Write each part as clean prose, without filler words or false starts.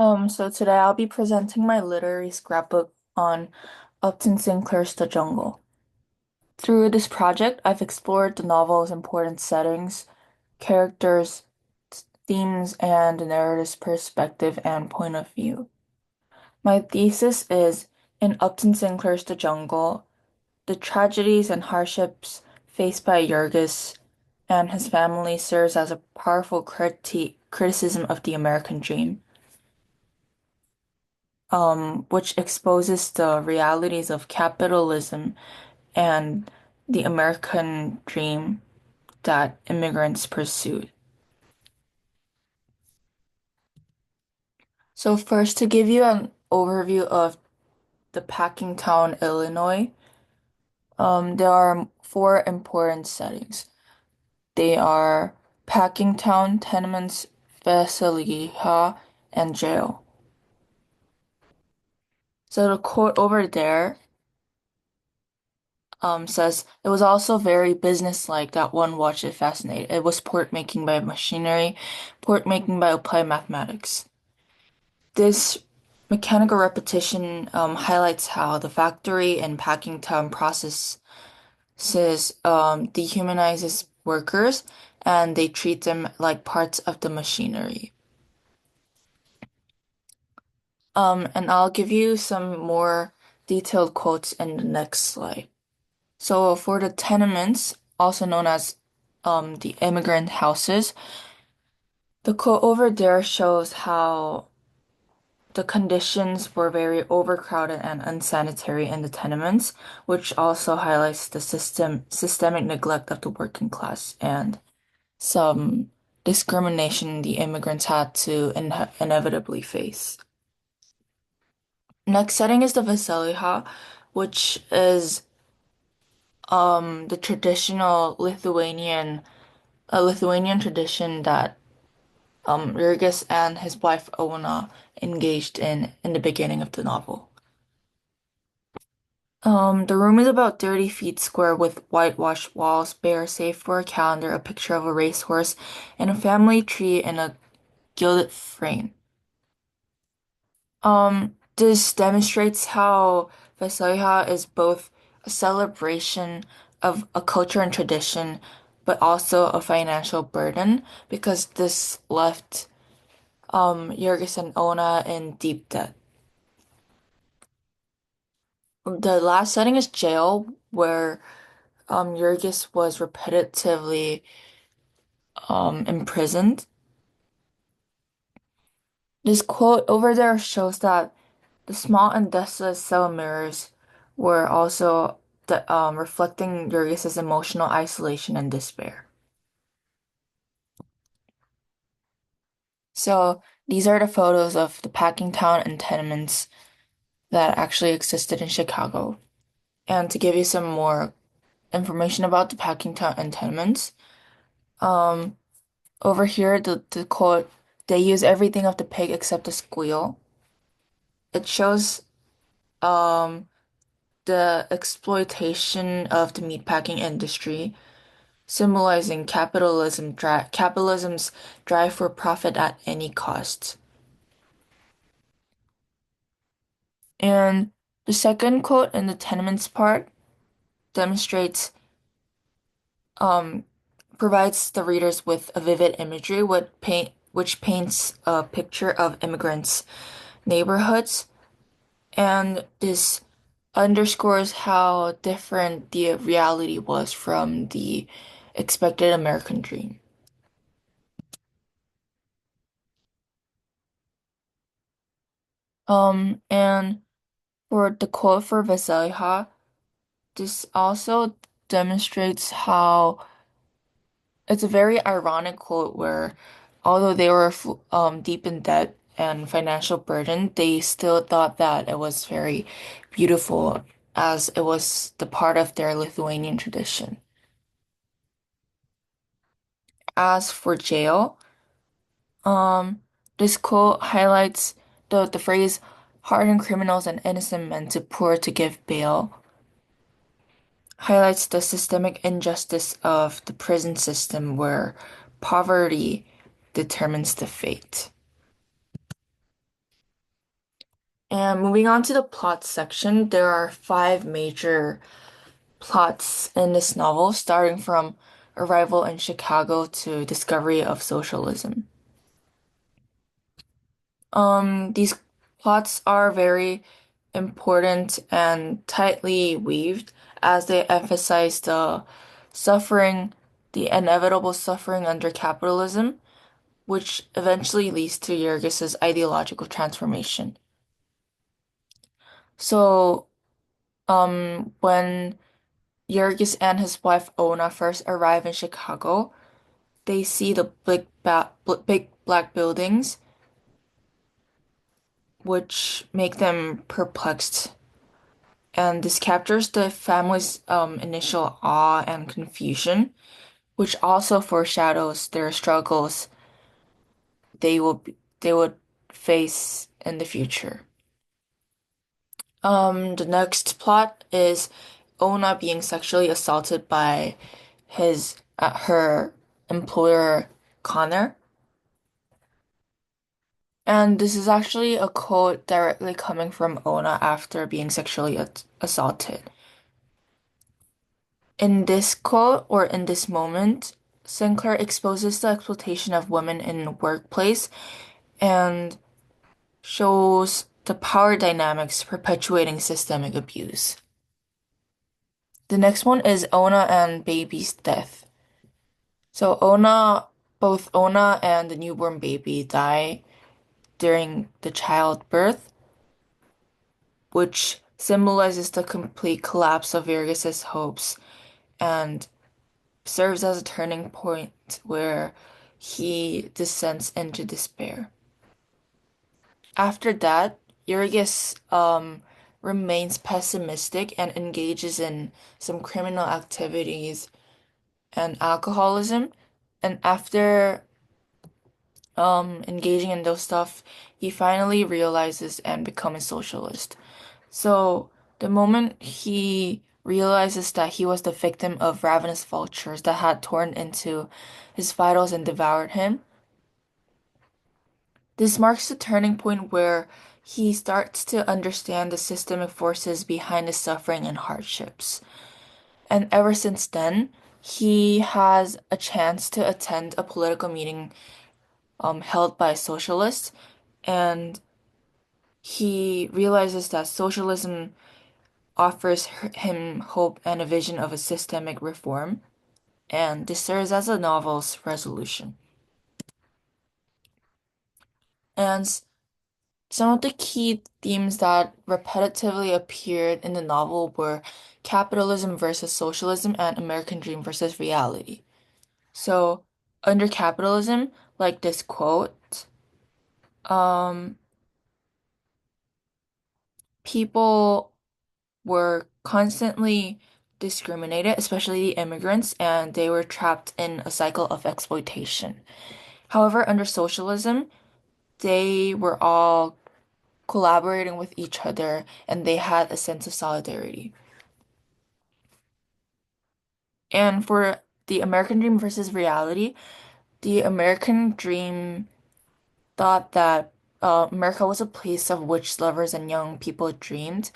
So today I'll be presenting my literary scrapbook on Upton Sinclair's The Jungle. Through this project, I've explored the novel's important settings, characters, themes, and the narrative's perspective and point of view. My thesis is in Upton Sinclair's The Jungle, the tragedies and hardships faced by Jurgis and his family serves as a powerful criticism of the American dream. Which exposes the realities of capitalism and the American dream that immigrants pursued. So first, to give you an overview of the packing town, Illinois, there are four important settings. They are packing town, tenements, Vasiliha, and jail. So the quote over there says it was also very businesslike that one watched it fascinated. It was port making by machinery, port making by applied mathematics. This mechanical repetition highlights how the factory and packing town processes dehumanizes workers and they treat them like parts of the machinery. And I'll give you some more detailed quotes in the next slide. So for the tenements, also known as the immigrant houses, the quote over there shows how the conditions were very overcrowded and unsanitary in the tenements, which also highlights the systemic neglect of the working class and some discrimination the immigrants had to inevitably face. Next setting is the Vasiliha, which is the traditional Lithuanian tradition that Jurgis and his wife Oona engaged in the beginning of the novel. The room is about 30 feet square with whitewashed walls, bare save for a calendar, a picture of a racehorse, and a family tree in a gilded frame. This demonstrates how Vasiliha is both a celebration of a culture and tradition, but also a financial burden because this left Jurgis and Ona in deep debt. The last setting is jail, where Jurgis was repetitively imprisoned. This quote over there shows that the small and desolate cell mirrors were also reflecting Jurgis's emotional isolation and despair. So these are the photos of the packing town and tenements that actually existed in Chicago. And to give you some more information about the packing town and tenements, um, over here the quote, they use everything of the pig except the squeal. It shows um the exploitation of the meatpacking industry, symbolizing capitalism's drive for profit at any cost. And the second quote in the tenements part demonstrates um provides the readers with a vivid imagery which paints a picture of immigrants' neighborhoods, and this underscores how different the reality was from the expected American dream. And for the quote for Vasiliha, this also demonstrates how it's a very ironic quote where although they were deep in debt and financial burden, they still thought that it was very beautiful as it was the part of their Lithuanian tradition. As for jail, Um, this quote highlights the phrase harden criminals and innocent men too poor to give bail, highlights the systemic injustice of the prison system where poverty determines the fate. And moving on to the plot section, there are five major plots in this novel, starting from arrival in Chicago to discovery of socialism. These plots are very important and tightly weaved as they emphasize suffering, the inevitable suffering under capitalism, which eventually leads to Jurgis's ideological transformation. So, when Jurgis and his wife Ona first arrive in Chicago, they see the big black buildings, which make them perplexed. And this captures the family's initial awe and confusion, which also foreshadows their struggles they would face in the future. The next plot is Ona being sexually assaulted by her employer Connor. And this is actually a quote directly coming from Ona after being sexually assaulted. In this quote or in this moment, Sinclair exposes the exploitation of women in the workplace and shows the power dynamics perpetuating systemic abuse. The next one is Ona and baby's death. So both Ona and the newborn baby die during the childbirth, which symbolizes the complete collapse of Virgus's hopes and serves as a turning point where he descends into despair. After that, Jurgis remains pessimistic and engages in some criminal activities and alcoholism. And after engaging in those stuff, he finally realizes and becomes a socialist. So the moment he realizes that he was the victim of ravenous vultures that had torn into his vitals and devoured him, this marks the turning point where he starts to understand the systemic forces behind his suffering and hardships. And ever since then, he has a chance to attend a political meeting held by socialists, and he realizes that socialism offers him hope and a vision of a systemic reform, and this serves as a novel's resolution. And some of the key themes that repetitively appeared in the novel were capitalism versus socialism and American dream versus reality. So, under capitalism, like this quote, um, people were constantly discriminated, especially the immigrants, and they were trapped in a cycle of exploitation. However, under socialism, they were all collaborating with each other and they had a sense of solidarity. And for the American dream versus reality, the American dream thought that America was a place of which lovers and young people dreamed.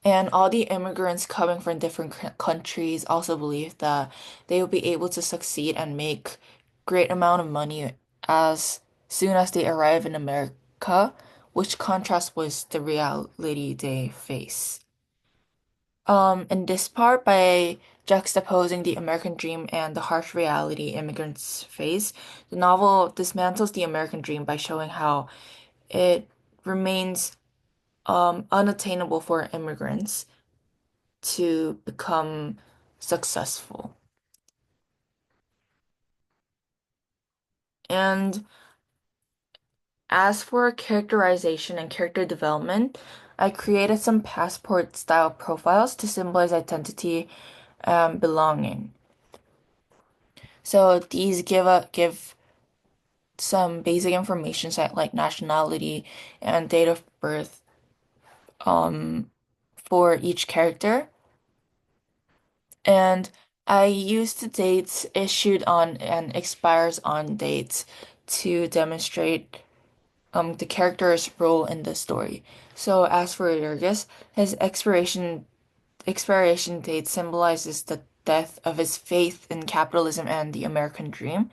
And all the immigrants coming from different countries also believed that they would be able to succeed and make great amount of money as soon as they arrive in America, which contrasts with the reality they face. In this part, by juxtaposing the American dream and the harsh reality immigrants face, the novel dismantles the American dream by showing how it remains unattainable for immigrants to become successful. And as for characterization and character development, I created some passport style profiles to symbolize identity and belonging. So these give some basic information set like nationality and date of birth um for each character. And I used the dates issued on and expires on dates to demonstrate the character's role in the story. So as for Jurgis, his expiration date symbolizes the death of his faith in capitalism and the American dream.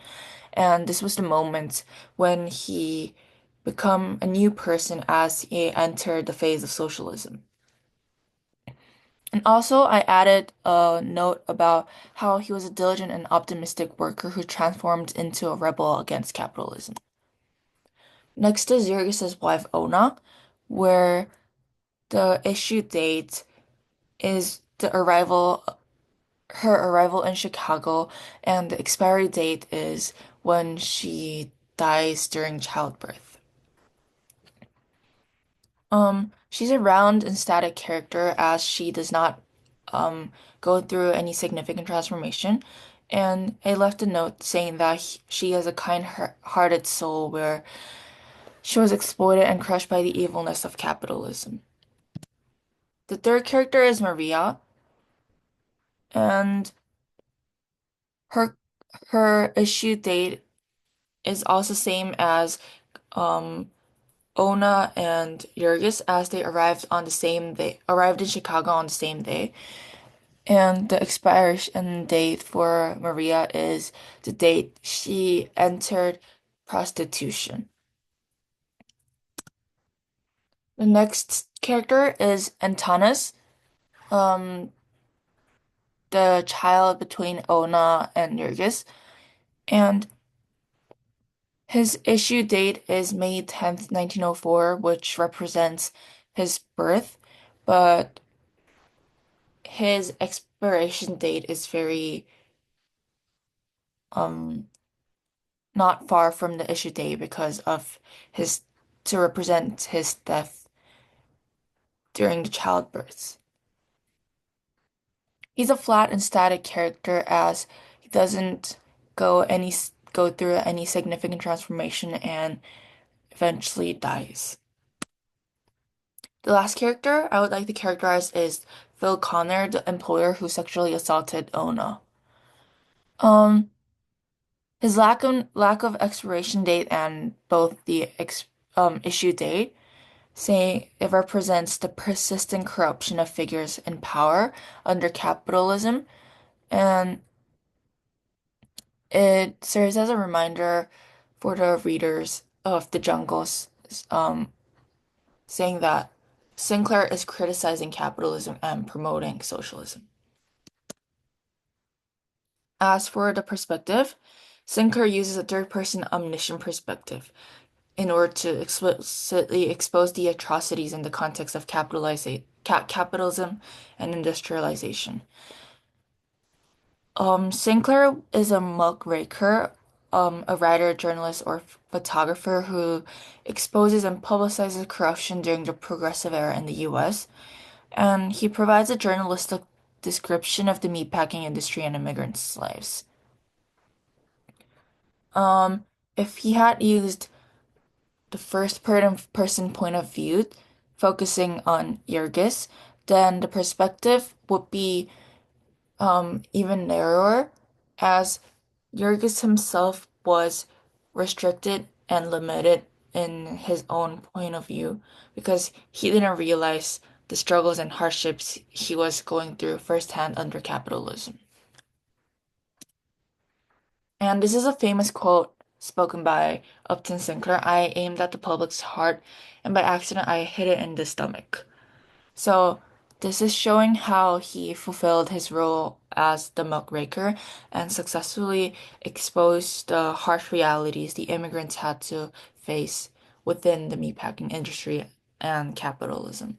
And this was the moment when he become a new person as he entered the phase of socialism. And also, I added a note about how he was a diligent and optimistic worker who transformed into a rebel against capitalism. Next is Jurgis's wife, Ona, where the issue date is her arrival in Chicago, and the expiry date is when she dies during childbirth. She's a round and static character as she does not go through any significant transformation. And I left a note saying that she has a kind-hearted soul where she was exploited and crushed by the evilness of capitalism. The third character is Maria, and her her issue date is also same as um Ona and Jurgis as they arrived in Chicago on the same day. And the expiration date for Maria is the date she entered prostitution. The next character is Antanas, um, the child between Ona and Jurgis. And his issue date is May 10th, 1904, which represents his birth, but his expiration date is very um not far from the issue date because of his to represent his death during the childbirth. He's a flat and static character as he doesn't go through any significant transformation and eventually dies. The last character I would like to characterize is Phil Connor, the employer who sexually assaulted Ona. Um, his lack of expiration date and both the issue date say it represents the persistent corruption of figures in power under capitalism, and it serves as a reminder for the readers of the Jungles, um, saying that Sinclair is criticizing capitalism and promoting socialism. As for the perspective, Sinclair uses a third-person omniscient perspective in order to explicitly expose the atrocities in the context of capitalism and industrialization. Sinclair is a muckraker, a writer, journalist, or photographer who exposes and publicizes corruption during the Progressive Era in the US, and he provides a journalistic description of the meatpacking industry and immigrants' lives. Um, if he had used the first person point of view, focusing on Jurgis, then the perspective would be even narrower, as Jurgis himself was restricted and limited in his own point of view because he didn't realize the struggles and hardships he was going through firsthand under capitalism. And this is a famous quote spoken by Upton Sinclair. I aimed at the public's heart, and by accident, I hit it in the stomach. So, this is showing how he fulfilled his role as the muckraker and successfully exposed the harsh realities the immigrants had to face within the meatpacking industry and capitalism.